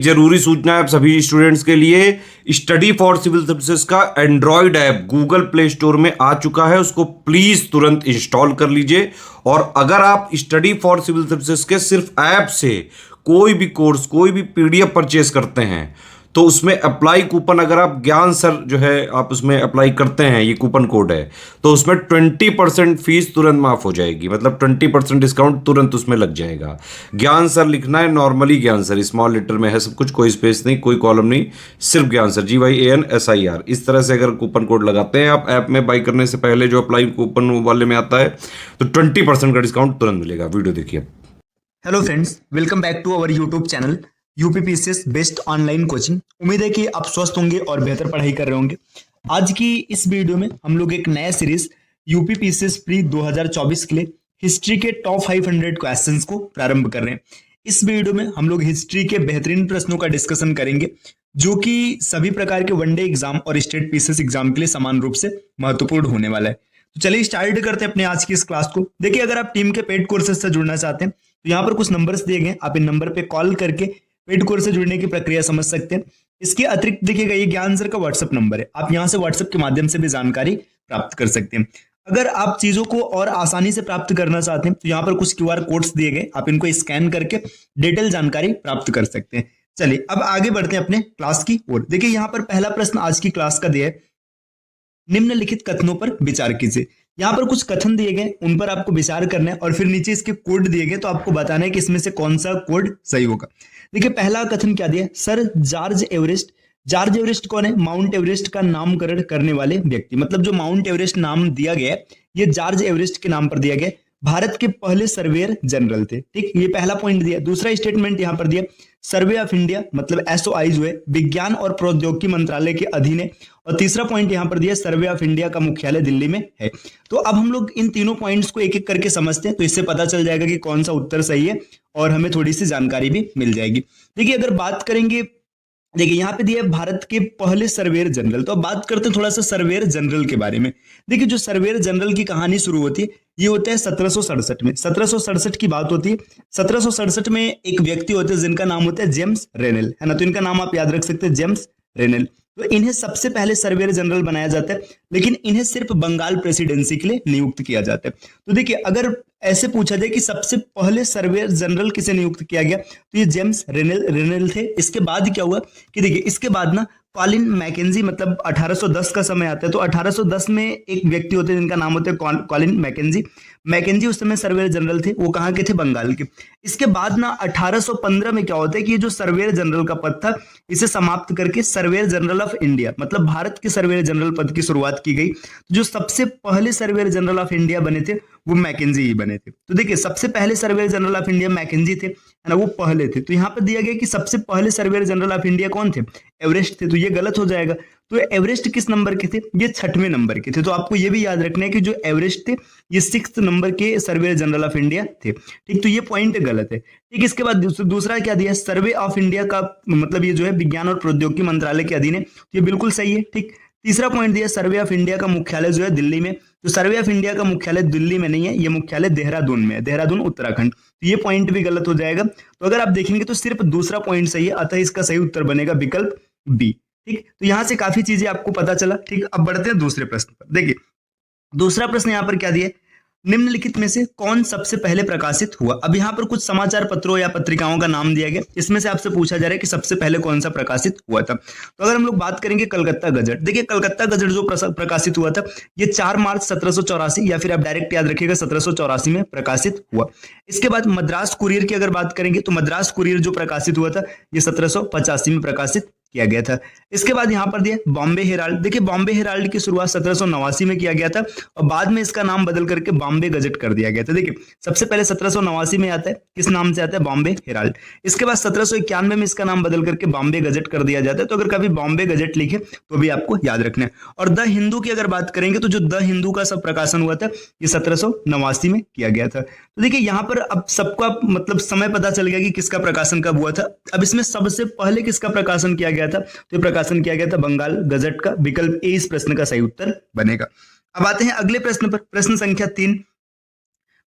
जरूरी सूचना है आप सभी स्टूडेंट्स के लिए। स्टडी फॉर सिविल सर्विसेज का Android app Google play store में आ चुका है, उसको प्लीज तुरंत इंस्टॉल कर लीजिए। और अगर आप स्टडी फॉर सिविल सर्विसेज के सिर्फ ऐप से कोई भी कोर्स, कोई भी पीडीएफ परचेस करते हैं तो उसमें अप्लाई कूपन, अगर आप ज्ञान सर जो है आप उसमें अप्लाई करते हैं, ये कूपन कोड है, तो उसमें 20% फीस तुरंत माफ हो जाएगी। मतलब 20% डिस्काउंट तुरंत उसमें लग जाएगा। ज्ञान सर लिखना है, नॉर्मली ज्ञान सर, स्मॉल लेटर में है सब कुछ, कोई स्पेस नहीं, कोई कॉलम नहीं, सिर्फ ज्ञान सर, GYANSIR। इस तरह से अगर कूपन कोड लगाते हैं आप ऐप में बाई करने से पहले, जो अप्लाई कूपन वाले में आता है, तो 20% का डिस्काउंट तुरंत मिलेगा। वीडियो देखिए। Hello friends, welcome back to our YouTube channel UPPCS best online coaching. उम्मीद है कि आप स्वस्थ होंगे और बेहतर पढ़ाई कर रहे होंगे। आज की इस वीडियो में हम लोग एक नया सीरीज यूपीपीसीएस प्री 2024 के लिए हिस्ट्री के टॉप 500 क्वेश्चंस को प्रारंभ कर रहे हैं। इस वीडियो में हम लोग हिस्ट्री के बेहतरीन प्रश्नों का डिस्कशन करेंगे जो कि सभी प्रकार के वनडे एग्जाम और स्टेट पीसीएस एग्जाम के लिए समान रूप से महत्वपूर्ण होने वाला है। तो चलिए स्टार्ट करते हैं अपने आज की इस क्लास को। देखिए, अगर आप टीम के पेड कोर्सेज से जुड़ना चाहते हैं तो यहाँ पर कुछ नंबर्स दिए गए, आप इन नंबर पे कॉल करके पेड कोर्स से जुड़ने की प्रक्रिया समझ सकते हैं। इसके अतिरिक्त देखिएगा, ये ज्ञान सर का व्हाट्सएप नंबर है, आप यहाँ से व्हाट्सएप के माध्यम से भी जानकारी प्राप्त कर सकते हैं। अगर आप चीजों को और आसानी से प्राप्त करना चाहते हैं तो यहाँ पर कुछ QR कोड्स दिए गए, आप इनको स्कैन करके डिटेल जानकारी प्राप्त कर सकते हैं। चलिए अब आगे बढ़ते हैं अपने क्लास की ओर। देखिए, यहाँ पर पहला प्रश्न आज की क्लास का दिया है, निम्नलिखित कथनों पर विचार कीजिए। यहाँ पर कुछ कथन दिए गए, उन पर आपको विचार करना है और फिर नीचे इसके कोड दिए गए, तो आपको बताना है कि इसमें से कौन सा कोड सही होगा। देखिए, पहला कथन क्या दिया है, sir George Everest. George Everest कौन है? माउंट एवरेस्ट का नामकरण करने वाले व्यक्ति। मतलब जो माउंट एवरेस्ट नाम दिया गया है ये जॉर्ज एवरेस्ट के नाम पर दिया गया। भारत के पहले सर्वेयर जनरल थे। ठीक, ये पहला पॉइंट दिया। दूसरा स्टेटमेंट यहाँ पर दिया, सर्वे ऑफ इंडिया मतलब SOI जो है विज्ञान और प्रौद्योगिकी मंत्रालय के अधीन है। और तीसरा पॉइंट यहाँ पर दिया, सर्वे ऑफ इंडिया का मुख्यालय दिल्ली में है। तो अब हम लोग इन तीनों पॉइंट्स को एक एक करके समझते हैं, तो इससे पता चल जाएगा कि कौन सा उत्तर सही है और हमें थोड़ी सी जानकारी भी मिल जाएगी। देखिए, अगर बात करेंगे, देखिए यहाँ पे दिया है भारत के पहले सर्वेयर जनरल, तो अब बात करते हैं थोड़ा सा सर्वेयर जनरल के बारे में। देखिए, जो सर्वेयर जनरल की कहानी शुरू होती है ये होता है 1767 में। 1767 की बात होती है। 1767 में एक व्यक्ति होते हैं जिनका नाम होता है जेम्स रेनेल, है ना। तो इनका नाम आप याद रख सकते हैं, जेम्स रेनेल। तो इन्हें सबसे पहले सर्वेयर जनरल बनाया जाता है, लेकिन इन्हें सिर्फ बंगाल प्रेसिडेंसी के लिए नियुक्त किया जाता है। तो देखिए, अगर ऐसे पूछा जाए कि सबसे पहले सर्वेयर जनरल किसे नियुक्त किया गया, तो ये जेम्स रेनेल थे। इसके बाद क्या हुआ कि देखिए, इसके बाद ना कॉलिन मैकेंजी, मतलब 1810 का समय आता है, तो 1810 में एक व्यक्ति होते हैं जिनका नाम होता है कॉलिन मैकेंजी। मैकेंजी उस समय सर्वेयर जनरल थे, वो कहाँ के थे? बंगाल के। इसके बाद ना 1815 में क्या होता है कि ये जो सर्वेयर जनरल का पद था इसे समाप्त करके सर्वेयर जनरल ऑफ इंडिया मतलब भारत के सर्वेयर जनरल पद की शुरुआत की गई। तो जो सबसे पहले सर्वेयर जनरल ऑफ इंडिया बने थे वो मैकेंजी ही बने थे। तो देखिए, सबसे पहले surveyor general of India Mackenzie थे, है ना, वो पहले थे। तो यहाँ पर दिया गया कि सबसे पहले सर्वेयर जनरल ऑफ इंडिया कौन थे? एवरेस्ट थे। तो ये गलत हो जाएगा। तो एवरेस्ट किस नंबर के थे? ये 6वें नंबर के थे। तो आपको ये भी याद रखना है कि जो एवरेस्ट थे ये 6th नंबर के सर्वेयर जनरल ऑफ इंडिया थे। ठीक, तो ये पॉइंट गलत है। ठीक, इसके बाद दूसरा क्या दिया, सर्वे ऑफ इंडिया का मतलब ये जो है विज्ञान और प्रौद्योगिकी मंत्रालय के अधीन है, तो ये बिल्कुल सही है। ठीक, तीसरा पॉइंट दिया, सर्वे ऑफ इंडिया का मुख्यालय जो है दिल्ली में। तो सर्वे ऑफ इंडिया का मुख्यालय दिल्ली में नहीं है, ये मुख्यालय देहरादून में है, देहरादून उत्तराखंड। तो ये पॉइंट भी गलत हो जाएगा। तो अगर आप देखेंगे तो सिर्फ दूसरा पॉइंट सही है, अतः इसका सही उत्तर बनेगा विकल्प बी। ठीक, तो यहां से काफी चीजें आपको पता चला। ठीक, अब बढ़ते हैं दूसरे प्रश्न पर। देखिए, दूसरा प्रश्न यहाँ पर क्या दिया है, निम्नलिखित में से कौन सबसे पहले प्रकाशित हुआ। अब यहाँ पर कुछ समाचार पत्रों या पत्रिकाओं का नाम दिया गया, इसमें से आपसे पूछा जा रहा है कि सबसे पहले कौन सा प्रकाशित हुआ था। तो अगर हम लोग बात करेंगे कलकत्ता गजट, देखिए कलकत्ता गजट जो प्रकाशित हुआ था ये 4 मार्च 1784, या फिर आप डायरेक्ट याद रखिएगा 1784 में प्रकाशित हुआ। इसके बाद मद्रास कुरियर की अगर बात करेंगे तो मद्रास कुरियर जो प्रकाशित हुआ था ये 1785 में प्रकाशित किया गया था। इसके बाद यहाँ पर दिया बॉम्बे हेराल्ड। देखिए, बॉम्बे हेराल्ड की शुरुआत 1789 में किया गया था और बाद में इसका नाम बदल करके बॉम्बे गजट कर दिया गया था। देखिए, सबसे पहले 1789 में आता है, किस नाम से आता है? बॉम्बे हेराल्ड। इसके बाद 1791 में इसका नाम बदल करके बॉम्बे गजट कर दिया जाता है। तो अगर कभी बॉम्बे गजट लिखे तो भी आपको याद रखना है। और द हिंदू की अगर बात करेंगे तो जो द हिंदू का सब प्रकाशन हुआ था ये 1789 में किया गया था। तो देखिए, यहाँ पर अब सबका मतलब समय पता चल गया कि किसका प्रकाशन कब हुआ था। अब इसमें सबसे पहले किसका प्रकाशन किया गया था? तो ये प्रकाशन किया गया था बंगाल गजट का। विकल्प ए इस प्रश्न का सही उत्तर बनेगा। अब आते हैं अगले प्रश्न पर, प्रश्न संख्या 3।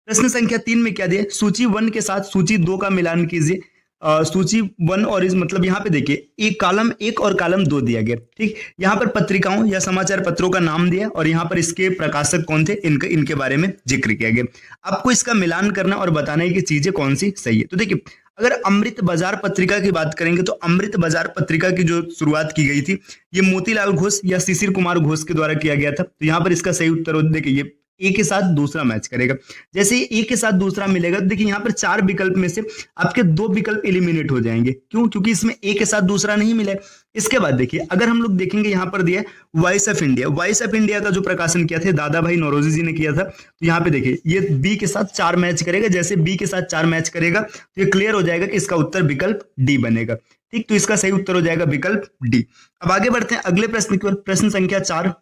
प्रश्न संख्या 3 में क्या दिया, सूची 1 के साथ सूची 2 का मिलान कीजिए। सूची 1 और इस मतलब यहाँ पे देखिए एक कॉलम 1 और कॉलम 2 दिया गया। ठीक, यहाँ पर पत्रिकाओं या समाचार पत्रों का नाम दिया और यहाँ पर इसके प्रकाशक कौन थे, इनके बारे में जिक्र किया गया। आपको इसका मिलान करना और बताना है कि चीजें कौन सी सही है। तो देखिए अगर अमृत बाजार पत्रिका की बात करेंगे तो अमृत बाजार पत्रिका की जो शुरुआत की गई थी ये मोतीलाल घोष या शिशिर कुमार घोष के द्वारा किया गया था। तो यहाँ पर इसका सही उत्तर हो, देखिए ये ए के साथ दूसरा मैच करेगा। जैसे ही ए के साथ दूसरा मिलेगा तो देखिए यहाँ पर 4 विकल्प में से आपके 2 विकल्प एलिमिनेट हो जाएंगे। क्यों? क्योंकि इसमें ए के साथ दूसरा नहीं मिला है। इसके बाद देखिए अगर हम लोग देखेंगे यहाँ पर दिया voice of India, voice of India का जो प्रकाशन किया था दादा भाई नौरोजी जी ने किया था। तो यहाँ पे देखिए ये बी के साथ 4 मैच करेगा। जैसे बी के साथ 4 मैच करेगा तो ये क्लियर हो जाएगा कि इसका उत्तर विकल्प डी बनेगा। ठीक, तो इसका सही उत्तर हो जाएगा विकल्प डी। अब आगे बढ़ते हैं अगले प्रश्न की ओर। प्रश्न संख्या 4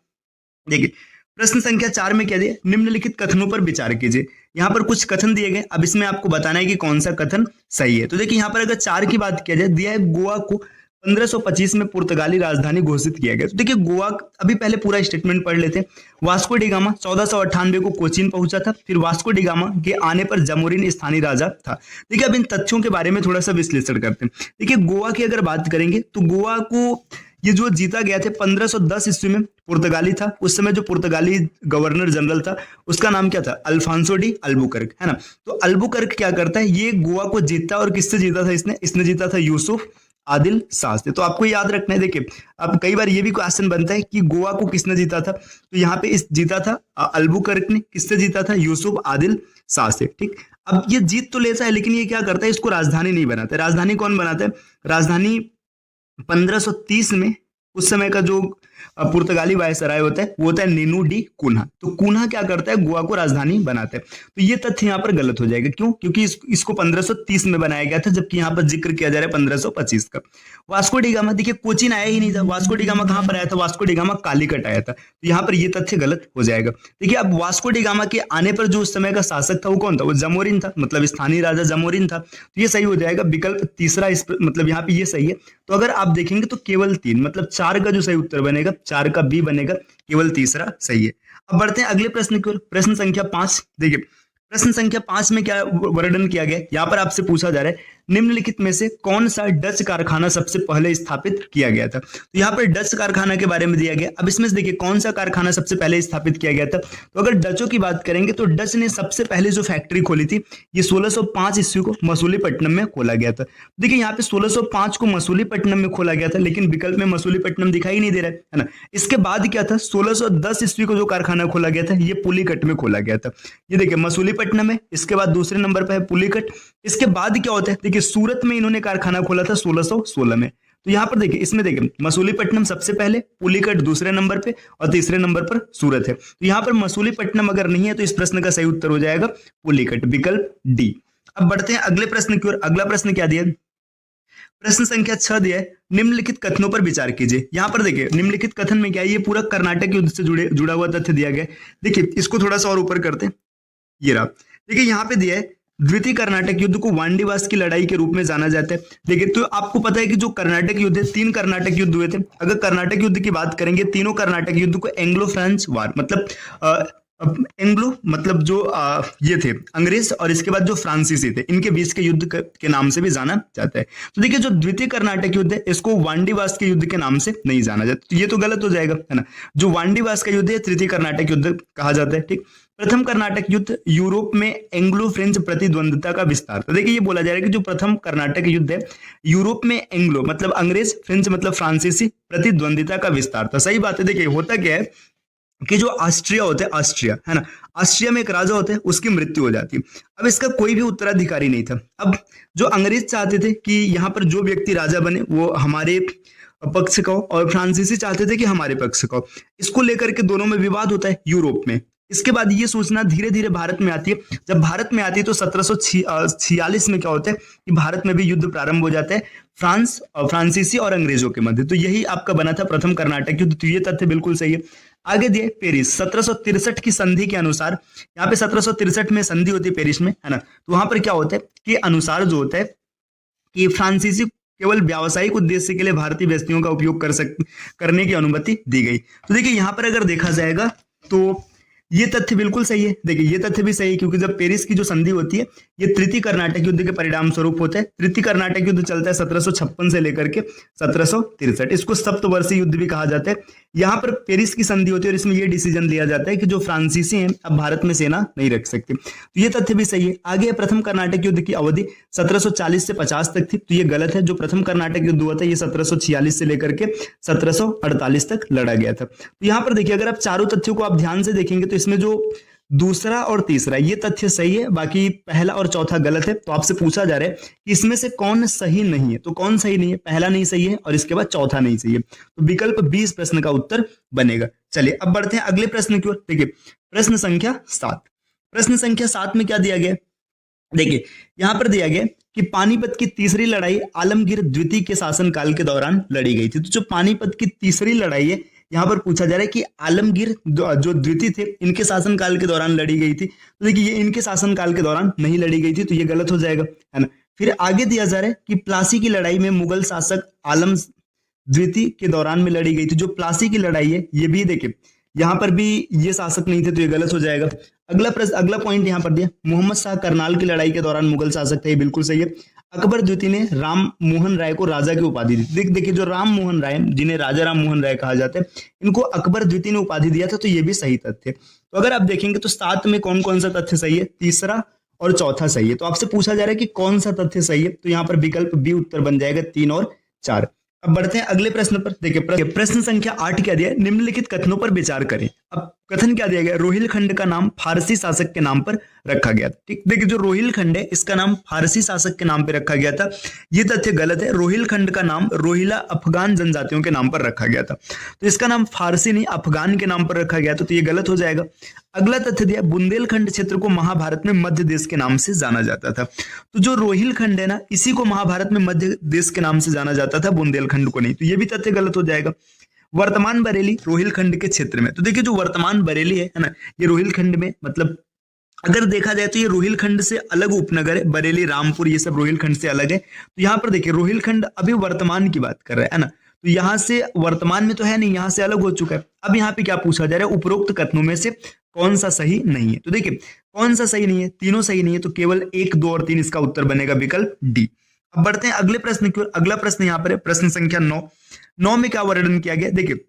देखिए प्रश्न संख्या 4 में क्या दिया, निम्नलिखित कथनों पर विचार कीजिए। यहाँ पर कुछ कथन दिए गए, अब इसमें आपको बताना है कि कौन सा कथन सही है। तो देखिए यहाँ पर अगर 4 की बात किया जाए, दिया है गोवा को 1525 में पुर्तगाली राजधानी घोषित किया गया। तो देखिए गोवा, अभी पहले पूरा स्टेटमेंट पढ़ लेते हैं। वास्को डी गामा 1498 को कोचीन पहुंचा था। फिर वास्को डी गामा के आने पर जमोरिन स्थानीय राजा था। देखिए अब इन तथ्यों के बारे में थोड़ा सा विश्लेषण करते हैं। देखिए गोवा की अगर बात करेंगे तो गोवा को ये जो जीता गया थे 1510 ईस्वी में पुर्तगाली था। उस समय जो पुर्तगाली गवर्नर जनरल था उसका नाम क्या था, अल्फांसो डी अल्बुकर्क, है ना। तो अल्बुकर्क क्या करता है, ये गोवा को जीतता और किससे जीता था इसने जीता था यूसुफ आदिल शाह से। तो आपको याद रखना है। देखिए अब कई बार ये भी क्वेश्चन बनता है कि गोवा को किसने जीता था, तो यहाँ पे इस जीता था अल्बुकर्क ने। किससे जीता था, यूसुफ आदिल शाह से। ठीक, अब ये जीत तो लेता है लेकिन ये क्या करता है, इसको राजधानी नहीं बनाता है। राजधानी कौन बनाता है, राजधानी 1530 में उस समय का जो पुर्तगाली वायसराय होता है वो होता है नीनू डी कुन्हा। तो कुन्हा क्या करता है, गोवा को राजधानी बनाता है। तो ये तथ्य यहाँ पर गलत हो जाएगा। क्यों? क्योंकि इसको 1530 में बनाया गया था, जबकि यहाँ पर जिक्र किया जा रहा है 1525 का। वास्को डी गामा, देखिए कोचीन आया ही नहीं था। वास्को डी गामा कहाँ पर आया था, वास्को डी गामा कालीकट आया था। तो यहाँ पर ये तथ्य गलत हो जाएगा। देखिए अब वास्को डी गामा के आने पर जो उस समय का शासक था वो कौन था, वो जमोरिन था, मतलब स्थानीय राजा जमोरिन था। तो ये सही हो जाएगा विकल्प तीसरा, मतलब यहाँ पे ये सही है। तो अगर आप देखेंगे तो केवल 3, मतलब 4 का जो सही उत्तर बनेगा 4 का बी बनेगा, केवल तीसरा सही है। अब बढ़ते हैं अगले प्रश्न की ओर। प्रश्न संख्या 5 देखिए प्रश्न संख्या 5 में क्या वर्णन किया गया, यहाँ पर आपसे पूछा जा रहा है निम्नलिखित में से कौन सा डच कारखाना सबसे पहले स्थापित किया गया था। तो यहाँ पर डच कारखाना के बारे में दिया गया। अब इसमें से देखिए कौन सा कारखाना सबसे पहले स्थापित किया गया था। तो अगर डचों की बात करेंगे तो डच ने सबसे पहले जो फैक्ट्री खोली थी ये 1605 ईस्वी को मसूलीपट्टनम में खोला गया था। देखिए यहाँ पे 1605 को मसूलीपट्टनम में खोला गया था, लेकिन विकल्प में मसूलीपट्टनम दिखाई नहीं दे रहा है ना। इसके बाद क्या था, 1610 ईस्वी को जो कारखाना खोला गया था ये पुलिकट में खोला गया था। ये देखिए मसूलीपट्टनम है, इसके बाद दूसरे नंबर पर है पुलिकट। इसके बाद क्या होता है, देखिए सूरत में इन्होंने कारखाना खोला था 1616 में। तो यहाँ पर देखिए इसमें देखिए मसूलीपट्टनम सबसे पहले, पुलिकट दूसरे नंबर पे और तीसरे नंबर पर सूरत है। तो यहाँ पर मसूलीपट्टनम अगर नहीं है तो इस प्रश्न का सही उत्तर हो जाएगा पुलिकट, विकल्प डी। अब बढ़ते हैं अगले प्रश्न की ओर। अगला प्रश्न क्या दिया, प्रश्न संख्या 6 दिया है निम्नलिखित कथनों पर विचार कीजिए। यहाँ पर देखिए निम्नलिखित कथन में क्या है, ये पूरा कर्नाटक युद्ध से जुड़ा हुआ तथ्य दिया गया है। देखिए इसको थोड़ा सा और ऊपर करते हैं, ये रहा। देखिए यहाँ पे दिया है द्वितीय कर्नाटक युद्ध को वांडीवास की लड़ाई के रूप में जाना जाता है। देखिए तो आपको पता है कि जो कर्नाटक युद्ध है, 3 कर्नाटक युद्ध हुए थे। अगर कर्नाटक युद्ध की बात करेंगे, तीनों कर्नाटक युद्ध को एंग्लो फ्रेंच वार, मतलब एंग्लो मतलब जो ये थे अंग्रेज और इसके बाद जो फ्रांसीसी थे, इनके बीच के युद्ध के नाम से भी जाना जाता है। तो देखिए जो द्वितीय कर्नाटक युद्ध है इसको वांडीवास के युद्ध के नाम से नहीं जाना जाता, तो ये तो गलत हो जाएगा, है ना। जो वांडीवास का युद्ध है तृतीय कर्नाटक युद्ध कहा जाता है। ठीक, प्रथम कर्नाटक युद्ध यूरोप में एंग्लो फ्रेंच प्रतिद्वंदिता का विस्तार। तो देखिए ये बोला जा रहा है कि जो प्रथम कर्नाटक युद्ध है यूरोप में एंग्लो मतलब अंग्रेज, फ्रेंच मतलब फ्रांसीसी प्रतिद्वंदिता का विस्तार था। सही बात है। देखिए होता क्या है कि जो ऑस्ट्रिया होता है, ऑस्ट्रिया है ना, ऑस्ट्रिया में एक राजा होता है, उसकी मृत्यु हो जाती है। अब इसका कोई भी उत्तराधिकारी नहीं था। अब जो अंग्रेज चाहते थे कि यहाँ पर जो व्यक्ति राजा बने वो हमारे पक्ष का हो और फ्रांसीसी चाहते थे कि हमारे पक्ष का हो। इसको लेकर के दोनों में विवाद होता है यूरोप में। इसके बाद ये सूचना धीरे धीरे भारत में आती है। जब भारत में आती है तो 1746 में क्या होता है कि भारत में भी युद्ध प्रारंभ हो जाता है फ्रांसीसी और अंग्रेजों के मध्य। तो यही आपका बना था प्रथम कर्नाटक युद्ध। तो ये तथ्य बिल्कुल सही है। आगे दिए पेरिस 1763 की संधि के अनुसार, यहाँ पे 1763 में संधि होती है पेरिस में, है ना। तो वहां पर क्या होता है कि अनुसार जो होता है कि फ्रांसीसी केवल व्यावसायिक उद्देश्य के लिए भारतीय बस्तियों का उपयोग करने की अनुमति दी गई। तो देखिए यहाँ पर अगर देखा जाएगा तो ये तथ्य बिल्कुल सही है। देखिए ये तथ्य भी सही है क्योंकि जब पेरिस की जो संधि होती है ये तृतीय कर्नाटक युद्ध के परिणाम स्वरूप होता है। तृतीय कर्नाटक युद्ध चलता है 1756 से लेकर के 1763। इसको सप्तवर्षीय युद्ध भी कहा जाता है। यहाँ पर पेरिस की संधि होती है और इसमें यह डिसीजन लिया जाता है कि जो फ्रांसीसी हैं अब भारत में सेना नहीं रख सकते। तो ये तथ्य भी सही है। आगे प्रथम कर्नाटक युद्ध की अवधि 1740 से 50 तक थी, तो ये गलत है। जो प्रथम कर्नाटक युद्ध हुआ था ये 1746 से लेकर के 1748 तक लड़ा गया था। तो यहाँ पर देखिए अगर आप चारों तथ्यों को आप ध्यान से देखेंगे तो इसमें जो दूसरा और तीसरा ये तथ्य सही है, बाकी पहला और चौथा गलत है। तो आपसे पूछा जा रहा है कि इसमें से कौन सही नहीं है, तो कौन सही नहीं है? पहला नहीं सही है और इसके बाद चौथा नहीं सही है, तो विकल्प 20 प्रश्न का उत्तर बनेगा। चलिए अब बढ़ते हैं अगले प्रश्न की ओर। देखिए प्रश्न संख्या 7। प्रश्न संख्या 7 में क्या दिया गया? देखिए यहां पर दिया गया कि पानीपत की तीसरी लड़ाई आलमगीर द्वितीय के शासनकाल के दौरान लड़ी गई थी। तो जो पानीपत की तीसरी लड़ाई है यहाँ पर पूछा जा रहा है कि आलमगीर जो द्वितीय थे इनके शासनकाल के दौरान लड़ी गई थी। तो देखिए ये इनके शासनकाल के दौरान नहीं लड़ी गई थी, तो ये गलत हो जाएगा, है ना। फिर आगे दिया जा रहा है कि प्लासी की लड़ाई में मुगल शासक आलम द्वितीय के दौरान में लड़ी गई थी। जो प्लासी की लड़ाई है ये भी देखिए यहाँ पर भी ये शासक नहीं थे, तो ये गलत हो जाएगा। अगला पॉइंट यहाँ पर दिया मोहम्मद शाह करनाल की लड़ाई के दौरान मुगल शासक थे, ये बिल्कुल सही है। अकबर द्वितीय ने राम मोहन राय को राजा की उपाधि दी। देखिए जो राम मोहन राय जिन्हें राजा राम मोहन राय कहा जाता है इनको अकबर द्वितीय ने उपाधि दिया था, तो ये भी सही तथ्य। तो अगर आप देखेंगे तो 7 में कौन कौन सा तथ्य सही है? तीसरा और चौथा सही है। तो आपसे पूछा जा रहा है कि कौन सा तथ्य सही है, तो यहाँ पर विकल्प बी उत्तर बन जाएगा 3 और 4। अब बढ़ते हैं अगले प्रश्न पर। देखिए प्रश्न संख्या 8 क्या दिया है? निम्नलिखित कथनों पर विचार करें। अब कथन क्या दिया गया? रोहिलखंड का नाम फारसी शासक के नाम पर रखा गया था। ठीक, देखिए जो रोहिलखंड है इसका नाम फारसी शासक के नाम पर रखा गया था, ये तथ्य गलत है। रोहिलखंड का नाम रोहिला अफगान जनजातियों के नाम पर रखा गया था, तो इसका नाम फारसी नहीं अफगान के नाम पर रखा गया था, तो ये गलत हो जाएगा। अगला तथ्य दिया बुंदेलखंड क्षेत्र को महाभारत में मध्य देश के नाम से जाना जाता था। तो जो रोहिलखंड है ना इसी को महाभारत में मध्य देश के नाम से जाना जाता था, बुंदेलखंड को नहीं, तो ये भी तथ्य गलत हो जाएगा। वर्तमान बरेली रोहिलखंड के क्षेत्र में, तो देखिए जो वर्तमान बरेली है ना ये रोहिलखंड में, मतलब अगर देखा जाए तो ये रोहिलखंड से अलग उपनगर है। बरेली रामपुर ये सब रोहिलखंड से अलग है। तो यहाँ पर देखिए रोहिलखंड अभी वर्तमान की बात कर रहा है ना, तो यहाँ से वर्तमान में तो है नहीं, यहाँ से अलग हो चुका है। अब यहाँ पे क्या पूछा जा रहा है? उपरोक्त कथनों में से कौन सा सही नहीं है? तो देखिए कौन सा सही नहीं है? तीनों सही नहीं है, तो केवल 1, 2 और 3 इसका उत्तर बनेगा विकल्प डी। अब बढ़ते हैं अगले प्रश्न की ओर। अगला प्रश्न यहाँ पर है प्रश्न संख्या 9। 9 में क्या वर्णन किया गया? देखिए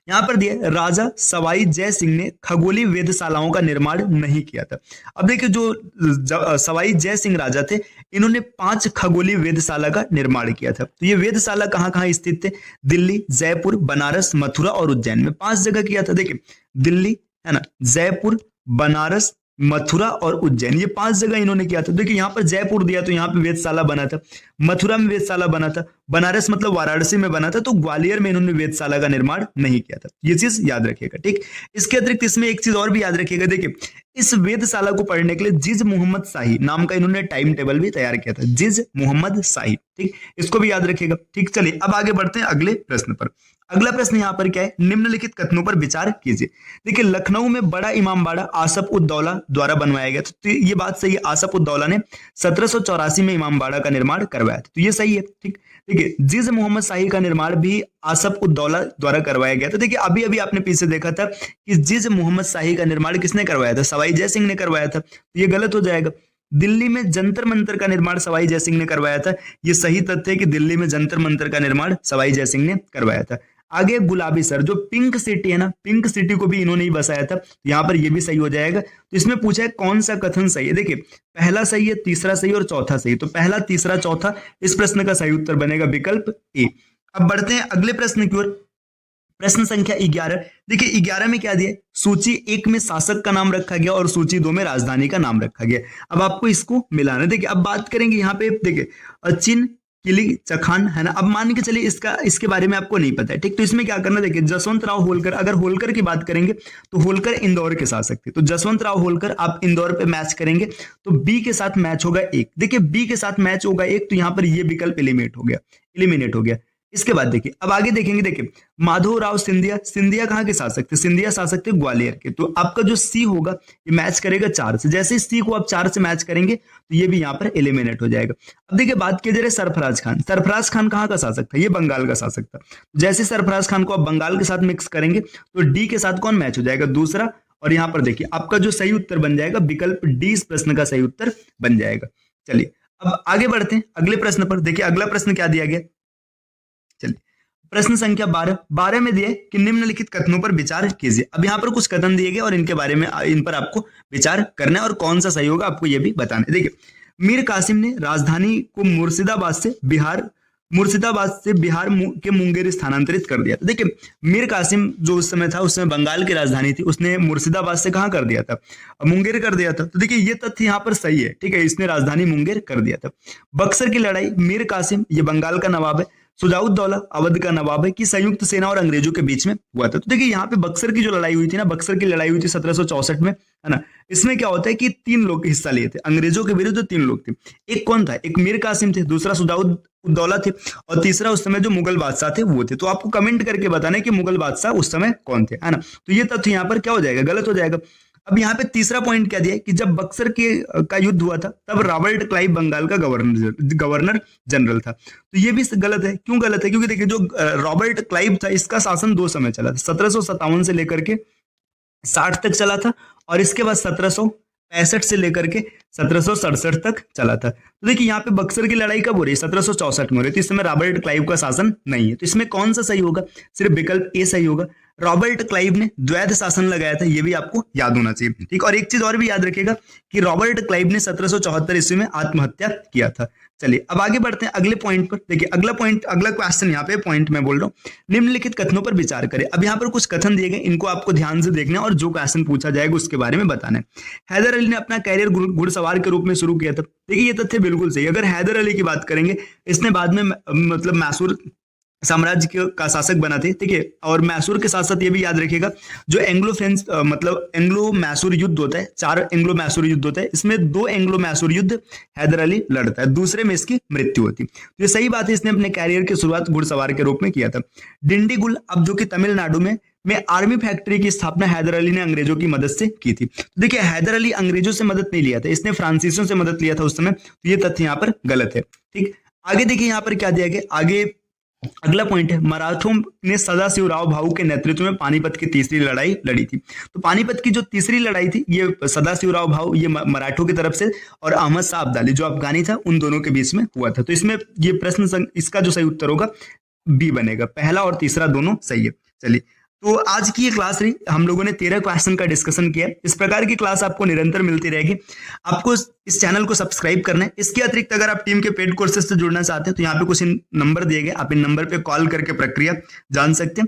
यहां पर दिया राजा सवाई जय सिंह ने खगोलीय वेधशालाओं का निर्माण नहीं किया था। अब देखिए जो सवाई जय सिंह राजा थे इन्होंने 5 खगोलीय वेधशाला का निर्माण किया था। तो ये वेधशाला कहाँ कहाँ स्थित थे? दिल्ली, जयपुर, बनारस, मथुरा और उज्जैन में 5 जगह किया था। देखिए दिल्ली है ना, जयपुर, बनारस, मथुरा और उज्जैन, ये 5 जगह इन्होंने किया था। देखिए यहाँ पर जयपुर दिया तो यहाँ पे वेधशाला बना था, मथुरा में वेधशाला बना था, बनारस मतलब वाराणसी में बना था, तो ग्वालियर में इन्होंने वेधशाला का निर्माण नहीं किया था। ये चीज याद रखिएगा। ठीक, इसके अतिरिक्त इसमें एक चीज और भी याद रखिएगा। देखिए इस वेधशाला को पढ़ने के लिए जिज मोहम्मद शाही नाम का इन्होंने टाइम टेबल भी तैयार किया था, जिज मोहम्मद शाही। ठीक, इसको भी याद रखिएगा। ठीक, चलिए अब आगे बढ़ते हैं अगले प्रश्न पर। अगला प्रश्न यहाँ पर क्या है? निम्नलिखित कथनों पर विचार कीजिए। देखिए लखनऊ में बड़ा इमामबाड़ा आसफ उद्दौला द्वारा बनवाया गया था, तो ये बात सही है। आसफ उद्दौला ने 1784 में इमामबाड़ा का निर्माण करवाया था, तो ये सही है। ठीक, देखिए जिज मोहम्मद शाही का निर्माण भी आसफ उद्दौला द्वारा करवाया गया था। देखिए अभी अभी आपने पीछे देखा था कि जिज मोहम्मद शाही का निर्माण किसने करवाया था? सवाई जय सिंह ने करवाया था, तो ये गलत हो जाएगा। दिल्ली में जंतर मंतर का निर्माण सवाई जय सिंह ने करवाया था, ये सही तथ्य है कि दिल्ली में जंतर मंतर का निर्माण सवाई जय सिंह ने करवाया था। आगे गुलाबी सर जो पिंक सिटी है ना, पिंक सिटी को भी इन्होंने ही बसाया था, यहाँ पर ये भी सही हो जाएगा। तो इसमें पूछा है कौन सा कथन सही है? देखिए पहला सही है, तीसरा सही और चौथा सही, तो पहला, तीसरा, चौथा इस प्रश्न का सही उत्तर बनेगा विकल्प ए। अब बढ़ते हैं अगले प्रश्न की ओर। प्रश्न संख्या 11। देखिए 11 में क्या दिया? सूची 1 में शासक का नाम रखा गया और सूची 2 में राजधानी का नाम रखा गया। अब आपको इसको मिलाना। देखिए अब बात करेंगे यहाँ पे, देखिए चिन, किली, चखान है ना। अब मान के चलिए इसके बारे में आपको नहीं पता है। ठीक, तो इसमें क्या करना? देखिए जसवंत राव होलकर, अगर होलकर की बात करेंगे तो होलकर इंदौर के शासक थे, तो जसवंत राव होलकर आप इंदौर पे मैच करेंगे तो बी के साथ मैच होगा 1। देखिए बी के साथ मैच होगा 1, तो यहाँ पर ये विकल्प एलिमिनेट हो गया। इसके बाद देखिए अब आगे देखेंगे। देखिए माधवराव सिंधिया, सिंधिया कहाँ के शासक थे? सिंधिया शासक थे ग्वालियर के, तो आपका जो सी होगा ये मैच करेगा 4 से। जैसे ही सी को आप 4 से मैच करेंगे तो ये भी यहाँ पर एलिमिनेट हो जाएगा। अब देखिए बात की जा रही है सरफराज खान। सरफराज खान कहाँ का शासक था? ये बंगाल का शासक था। जैसे सरफराज खान को आप बंगाल के साथ मिक्स करेंगे तो डी के साथ कौन मैच हो जाएगा? दूसरा और यहाँ पर देखिए आपका जो सही उत्तर बन जाएगा विकल्प डी इस प्रश्न का सही उत्तर बन जाएगा। चलिए अब आगे बढ़ते हैं अगले प्रश्न पर। देखिए अगला प्रश्न क्या दिया गया, चलिए प्रश्न संख्या 12 में दिए कि निम्नलिखित कथनों पर विचार कीजिए। अब यहाँ पर कुछ कथन दिए गए और इनके बारे में इन पर आपको विचार करना है और कौन सा सही होगा आपको ये भी बताना है। देखिए मीर कासिम ने राजधानी को मुर्शिदाबाद से बिहार के मुंगेर स्थानांतरित कर दिया। तो देखिए मीर कासिम जो उस समय था, उस समय बंगाल की राजधानी थी, उसने मुर्शिदाबाद से कहाँ कर दिया था, मुंगेर कर दिया था। तो देखिए ये तथ्य यहाँ पर सही है, ठीक है, इसने राजधानी मुंगेर कर दिया था। बक्सर की लड़ाई, मीर कासिम ये बंगाल का नवाब है, सुजाउद्दौला अवध का नवाब है, कि संयुक्त सेना और अंग्रेजों के बीच में हुआ था। तो देखिए यहाँ पे बक्सर की जो लड़ाई हुई थी ना, बक्सर की लड़ाई हुई थी 1764 में, है ना। इसमें क्या होता है कि 3 लोग हिस्सा लिए थे, अंग्रेजों के विरुद्ध 3 लोग थे। एक कौन था, एक मीर कासिम थे, दूसरा सुजाउद्दौला थे और तीसरा उस समय जो मुगल बादशाह थे वो थे। तो आपको कमेंट करके बताना है कि मुगल बादशाह उस समय कौन थे, है ना। तो ये तथ्य यहाँ पर क्या हो जाएगा, गलत हो जाएगा। अब यहाँ पे तीसरा पॉइंट क्या दिया है कि जब बक्सर का युद्ध हुआ था तब रॉबर्ट क्लाइव बंगाल का गवर्नर जनरल था। तो ये भी गलत है। क्यों गलत है, क्योंकि देखिए जो रॉबर्ट क्लाइव था इसका शासन 2 समय चला था, 1757 से लेकर के 60 तक चला था और इसके बाद 1765 से लेकर के 1767 तक चला था। तो देखिए यहाँ पे बक्सर की लड़ाई कब हो रही है, 1764 में हो रही है। तो इस समय रॉबर्ट क्लाइव का शासन नहीं है। तो इसमें कौन सा सही होगा, सिर्फ विकल्प ए सही होगा। रॉबर्ट क्लाइव ने द्वैध शासन लगाया था, ये भी आपको याद होना चाहिए, ठीक। और एक चीज और भी याद रखिएगा कि रॉबर्ट क्लाइव ने 1774 ईस्वी में आत्महत्या किया था। चलिए अब आगे बढ़ते हैं अगले पॉइंट पर। देखिए अगला क्वेश्चन यहाँ पे पॉइंट मैं बोल रहा हूँ, निम्नलिखित कथनों पर विचार करें। अब यहाँ पर कुछ कथन दिए गए, इनको आपको ध्यान से देखना है और जो क्वेश्चन पूछा जाएगा उसके बारे में बताना है। हैदर अली ने अपना कैरियर घुड़सवार के रूप में शुरू किया था। देखिए ये तथ्य बिल्कुल सही। अगर हैदर अली की बात करेंगे, इसने बाद में मतलब मैसूर साम्राज्य का शासक बना थे, ठीक है। और मैसूर के साथ साथ ये भी याद रखिएगा जो एंग्लो फ्रेंच मतलब एंग्लो मैसूर युद्ध होता है, 4 एंग्लो मैसूर युद्ध होता है, इसमें 2 एंग्लो मैसूर युद्ध हैदर अली लड़ता है, दूसरे में इसकी मृत्यु होती। तो ये सही बात है, इसने अपने कैरियर की शुरुआत घुड़सवार के रूप में किया था। डिंडीगुल अब जो कि तमिलनाडु में आर्मी फैक्ट्री की स्थापना हैदर अली ने अंग्रेजों की मदद से की थी। तो देखिए हैदर अली अंग्रेजों से मदद नहीं लिया था, इसने फ्रांसीसियों से मदद लिया था उस समय। तो ये तथ्य यहाँ पर गलत है, ठीक। आगे देखिए यहाँ पर क्या दिया गया, आगे अगला पॉइंट है, मराठों ने सदाशिवराव भाऊ के नेतृत्व में पानीपत की तीसरी लड़ाई लड़ी थी। तो पानीपत की जो तीसरी लड़ाई थी ये सदाशिवराव भाऊ ये मराठों की तरफ से और अहमद शाह अब्दाली जो अफगानी था उन दोनों के बीच में हुआ था। तो इसमें ये प्रश्न इसका जो सही उत्तर होगा बी बनेगा, पहला और तीसरा दोनों सही है। चलिए तो आज की ये क्लास रही, हम लोगों ने 13 क्वेश्चन का डिस्कशन किया। इस प्रकार की क्लास आपको निरंतर मिलती रहेगी। आपको इस चैनल को सब्सक्राइब करना है। इसके अतिरिक्त अगर आप टीम के पेड कोर्सेज से जुड़ना चाहते हैं तो यहाँ पे कुछ नंबर दिए गए, आप इन नंबर पे कॉल करके प्रक्रिया जान सकते हैं।